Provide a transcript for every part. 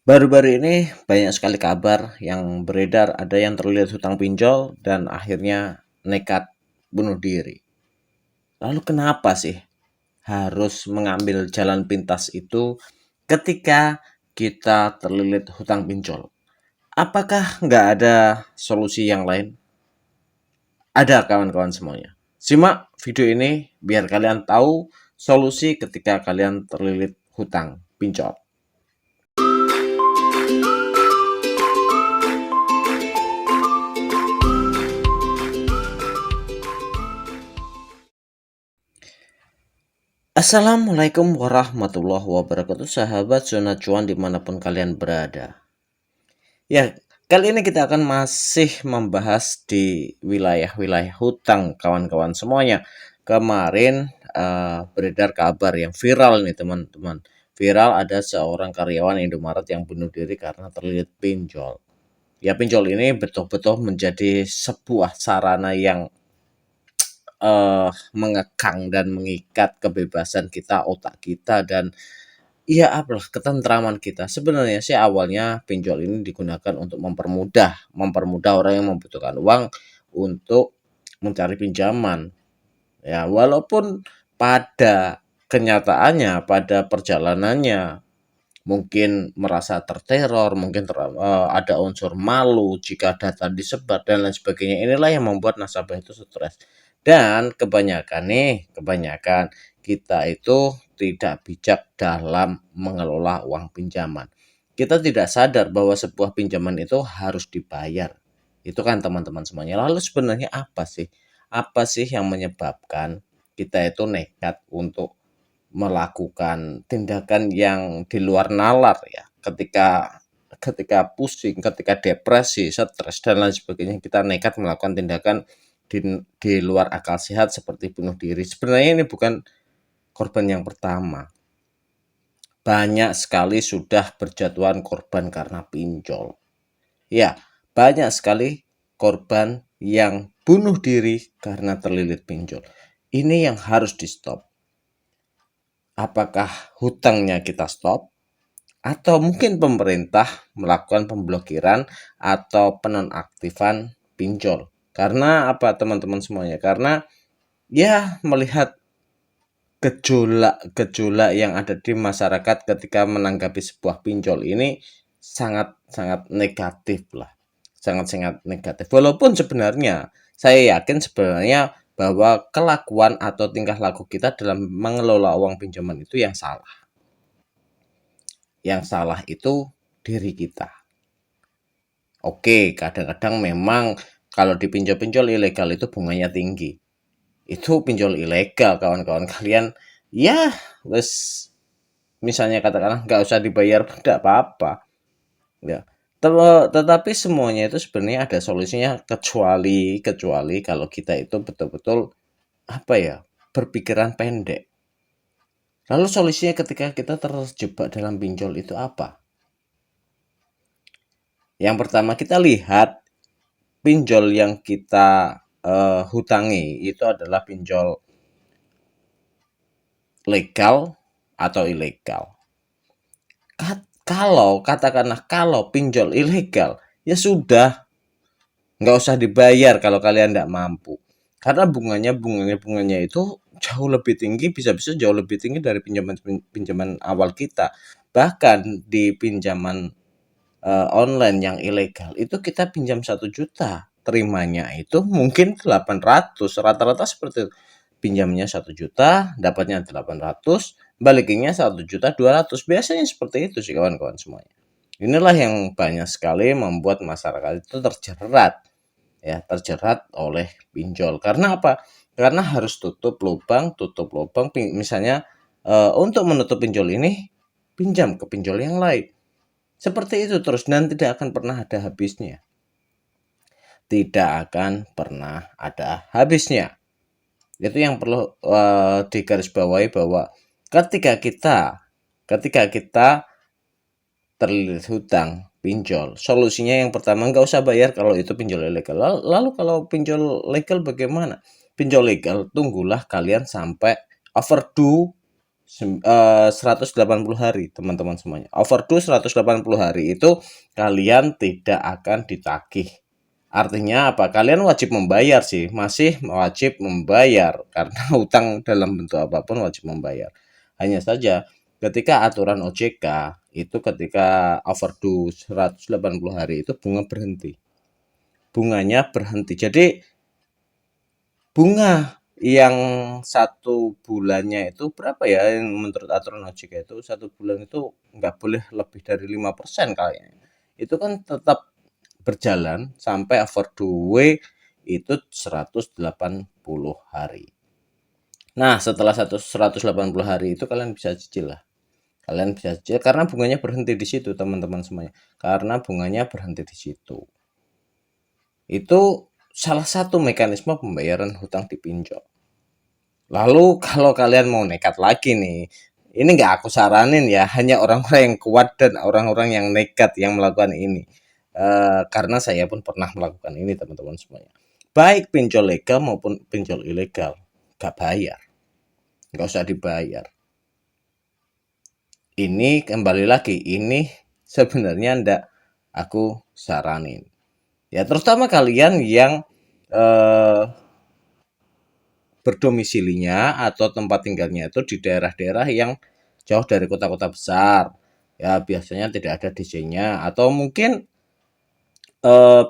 Baru-baru ini banyak sekali kabar yang beredar ada yang terlilit hutang pinjol dan akhirnya nekat bunuh diri. Lalu kenapa sih harus mengambil jalan pintas itu ketika kita terlilit hutang pinjol? Apakah nggak ada solusi yang lain? Ada kawan-kawan semuanya. Simak video ini biar kalian tahu solusi ketika kalian terlilit hutang pinjol. Assalamualaikum warahmatullahi wabarakatuh, sahabat zona cuan dimanapun kalian berada. Ya, kali ini kita akan masih membahas di wilayah-wilayah hutang kawan-kawan semuanya. Kemarin beredar kabar yang viral nih teman-teman. Viral ada seorang karyawan Indomaret yang bunuh diri karena terlilit pinjol. Ya, pinjol ini betul-betul menjadi sebuah sarana yang mengekang dan mengikat kebebasan kita, otak kita, dan iya apalah ketentraman kita. Sebenarnya sih awalnya pinjol ini digunakan untuk mempermudah orang yang membutuhkan uang untuk mencari pinjaman. Ya, walaupun pada kenyataannya, pada perjalanannya mungkin merasa terteror, mungkin ada unsur malu jika data disebar dan lain sebagainya. Inilah yang membuat nasabah itu stres. Dan kebanyakan kita itu tidak bijak dalam mengelola uang pinjaman. Kita tidak sadar bahwa sebuah pinjaman itu harus dibayar. Itu kan teman-teman semuanya. Lalu sebenarnya apa sih? Apa sih yang menyebabkan kita itu nekat untuk melakukan tindakan yang di luar nalar ya, ketika ketika pusing, ketika depresi, stres dan lain sebagainya kita nekat melakukan tindakan di luar akal sehat seperti bunuh diri. Sebenarnya ini bukan korban yang pertama. Banyak sekali sudah berjatuhan korban karena pinjol. Ya, banyak sekali korban yang bunuh diri karena terlilit pinjol. Ini yang harus di stop. Apakah hutangnya kita stop? Atau mungkin pemerintah melakukan pemblokiran atau penonaktifan pinjol. Karena apa teman-teman semuanya? Karena ya melihat gejolak-gejolak yang ada di masyarakat ketika menanggapi sebuah pinjol ini sangat-sangat negatif lah. Sangat-sangat negatif. Walaupun sebenarnya saya yakin sebenarnya bahwa kelakuan atau tingkah laku kita dalam mengelola uang pinjaman itu yang salah. Yang salah itu diri kita. Oke, kadang-kadang memang kalau dipinjol-pinjol ilegal itu bunganya tinggi. Itu pinjol ilegal kawan-kawan kalian. Ya, wes misalnya katakanlah nggak usah dibayar pun tidak apa-apa. Ya. Tetapi semuanya itu sebenarnya ada solusinya kecuali kalau kita itu betul-betul apa ya, berpikiran pendek. Lalu solusinya ketika kita terjebak dalam pinjol itu apa? Yang pertama kita lihat pinjol yang kita hutangi itu adalah pinjol legal atau ilegal. Kalau pinjol ilegal, ya sudah, nggak usah dibayar kalau kalian nggak mampu. Karena bunganya itu jauh lebih tinggi, bisa-bisa jauh lebih tinggi dari pinjaman pinjaman awal kita. Bahkan di pinjaman online yang ilegal itu kita pinjam 1 juta, terimanya itu mungkin 800, rata-rata seperti itu. Pinjamnya 1 juta, dapatnya 800, balikinnya 1 juta 200. Biasanya seperti itu sih kawan-kawan semuanya. Inilah yang banyak sekali membuat masyarakat itu terjerat oleh pinjol. Karena apa? Karena harus tutup lubang, misalnya untuk menutup pinjol ini pinjam ke pinjol yang lain. Seperti itu terus dan tidak akan pernah ada habisnya. Tidak akan pernah ada habisnya. Itu yang perlu digarisbawahi bahwa ketika kita terlilit hutang pinjol, solusinya yang pertama nggak usah bayar kalau itu pinjol ilegal. Lalu kalau pinjol legal bagaimana? Pinjol legal tunggulah kalian sampai overdue 180 hari teman-teman semuanya. Overdue 180 hari itu kalian tidak akan ditagih. Artinya apa? Kalian wajib membayar sih, masih wajib membayar karena utang dalam bentuk apapun wajib membayar. Hanya saja ketika aturan OJK itu ketika overdue 180 hari itu bunga berhenti. Bunganya berhenti. Jadi bunga yang 1 bulannya itu berapa ya, yang menurut aturan OJK itu 1 bulan itu nggak boleh lebih dari 5% kayaknya. Itu kan tetap berjalan sampai overdue itu 180 hari. Nah, setelah 180 hari itu kalian bisa cicil lah. Kalian bisa cicil karena bunganya berhenti di situ, teman-teman semuanya. Karena bunganya berhenti di situ. Itu salah satu mekanisme pembayaran hutang dipinjol. Lalu kalau kalian mau nekat lagi nih, ini nggak aku saranin ya, hanya orang-orang yang kuat dan orang-orang yang nekat yang melakukan ini. Karena saya pun pernah melakukan ini teman-teman semuanya. Baik pinjol legal maupun pinjol ilegal, nggak bayar, nggak usah dibayar. Ini kembali lagi, ini sebenarnya ndak aku saranin. Ya terutama kalian yang eh, berdomisilinya atau tempat tinggalnya itu di daerah-daerah yang jauh dari kota-kota besar. Ya biasanya tidak ada DJ-nya atau mungkin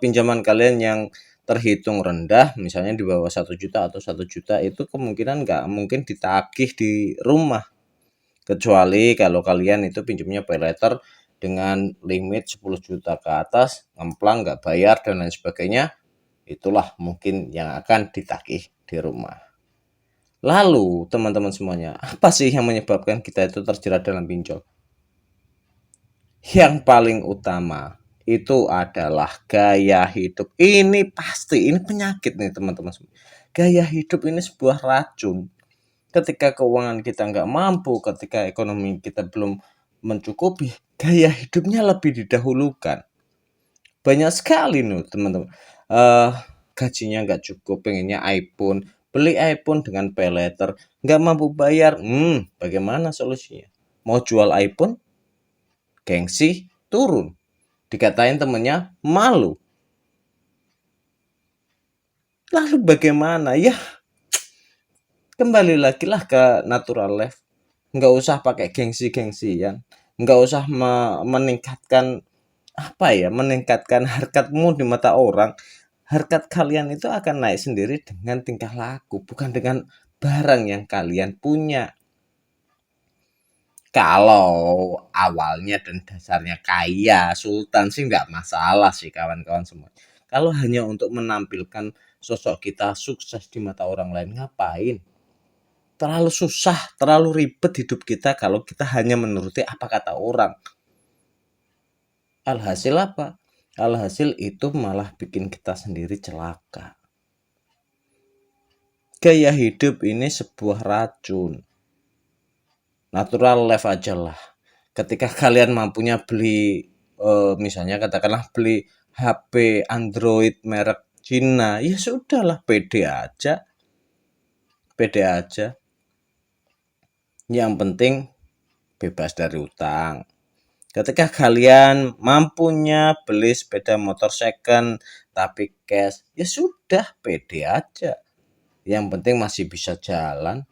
pinjaman kalian yang terhitung rendah, misalnya di bawah 1 juta atau 1 juta itu kemungkinan nggak mungkin ditagih di rumah. Kecuali kalau kalian itu pinjamnya pay letter dengan limit 10 juta ke atas, ngemplang nggak bayar dan lain sebagainya, itulah mungkin yang akan ditagih di rumah. Lalu, teman-teman semuanya, apa sih yang menyebabkan kita itu terjerat dalam pinjol? Yang paling utama itu adalah gaya hidup. Ini pasti, ini penyakit nih teman-teman semua. Gaya hidup ini sebuah racun. Ketika keuangan kita nggak mampu, ketika ekonomi kita belum mencukupi, gaya hidupnya lebih didahulukan. Banyak sekali nih teman-teman. Gajinya nggak cukup, pengennya iPhone, beli iPhone dengan pay letter, nggak mampu bayar. Bagaimana solusinya? Mau jual iPhone, gengsi turun, dikatain temennya malu. Lalu bagaimana? Ya kembali lagi lah ke natural life. Nggak usah pakai gengsi-gengsian, nggak usah meningkatkan apa ya, meningkatkan harkatmu di mata orang. Harkat kalian itu akan naik sendiri dengan tingkah laku, bukan dengan barang yang kalian punya. Kalau awalnya dan dasarnya kaya, sultan sih nggak masalah sih kawan-kawan semua. Kalau hanya untuk menampilkan sosok kita sukses di mata orang lain, ngapain? Terlalu susah, terlalu ribet hidup kita kalau kita hanya menuruti apa kata orang. Alhasil apa? Alhasil itu malah bikin kita sendiri celaka. Gaya hidup ini sebuah racun. Natural life aja lah. Ketika kalian mampunya beli misalnya katakanlah beli HP Android merek Cina, ya sudahlah, pede aja. Pede aja. Yang penting bebas dari utang. Ketika kalian mampunya beli sepeda motor second tapi cash, ya sudah, pede aja. Yang penting masih bisa jalan.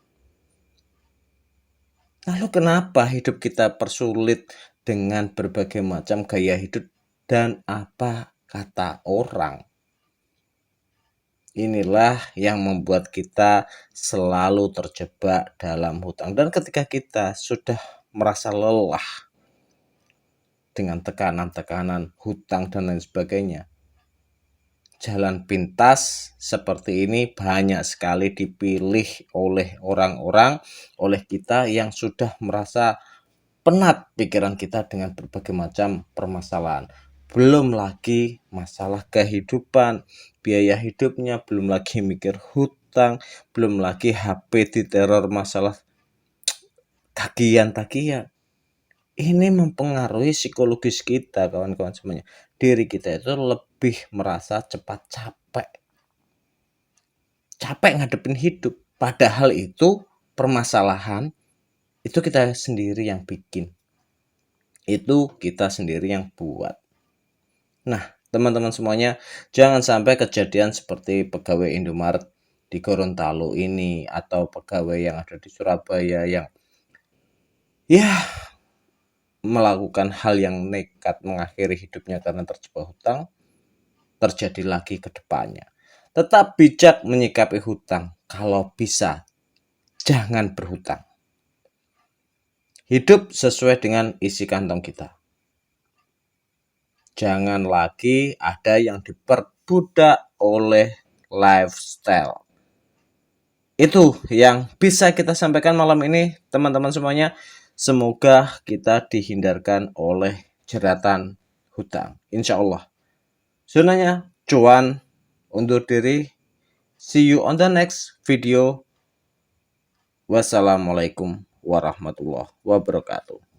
Lalu kenapa hidup kita persulit dengan berbagai macam gaya hidup dan apa kata orang? Inilah yang membuat kita selalu terjebak dalam hutang. Dan ketika kita sudah merasa lelah dengan tekanan-tekanan hutang dan lain sebagainya, jalan pintas seperti ini banyak sekali dipilih oleh orang-orang, oleh kita yang sudah merasa penat pikiran kita dengan berbagai macam permasalahan. Belum lagi masalah kehidupan, biaya hidupnya, belum lagi mikir hutang, belum lagi HP diteror masalah tagihan-tagihan. Ini mempengaruhi psikologis kita kawan-kawan semuanya. Diri kita itu lebih merasa cepat capek. Capek ngadepin hidup. Padahal itu permasalahan itu kita sendiri yang bikin. Itu kita sendiri yang buat. Nah, teman-teman semuanya, jangan sampai kejadian seperti pegawai Indomaret di Gorontalo ini atau pegawai yang ada di Surabaya yang ya melakukan hal yang nekat mengakhiri hidupnya karena terjebak hutang terjadi lagi ke depannya. Tetap bijak menyikapi hutang. Kalau bisa, jangan berhutang. Hidup sesuai dengan isi kantong kita. Jangan lagi ada yang diperbudak oleh lifestyle. Itu yang bisa kita sampaikan malam ini, teman-teman semuanya. Semoga kita dihindarkan oleh jeratan hutang. Insya Allah. Sunanya cuan undur diri. See you on the next video. Wassalamualaikum warahmatullahi wabarakatuh.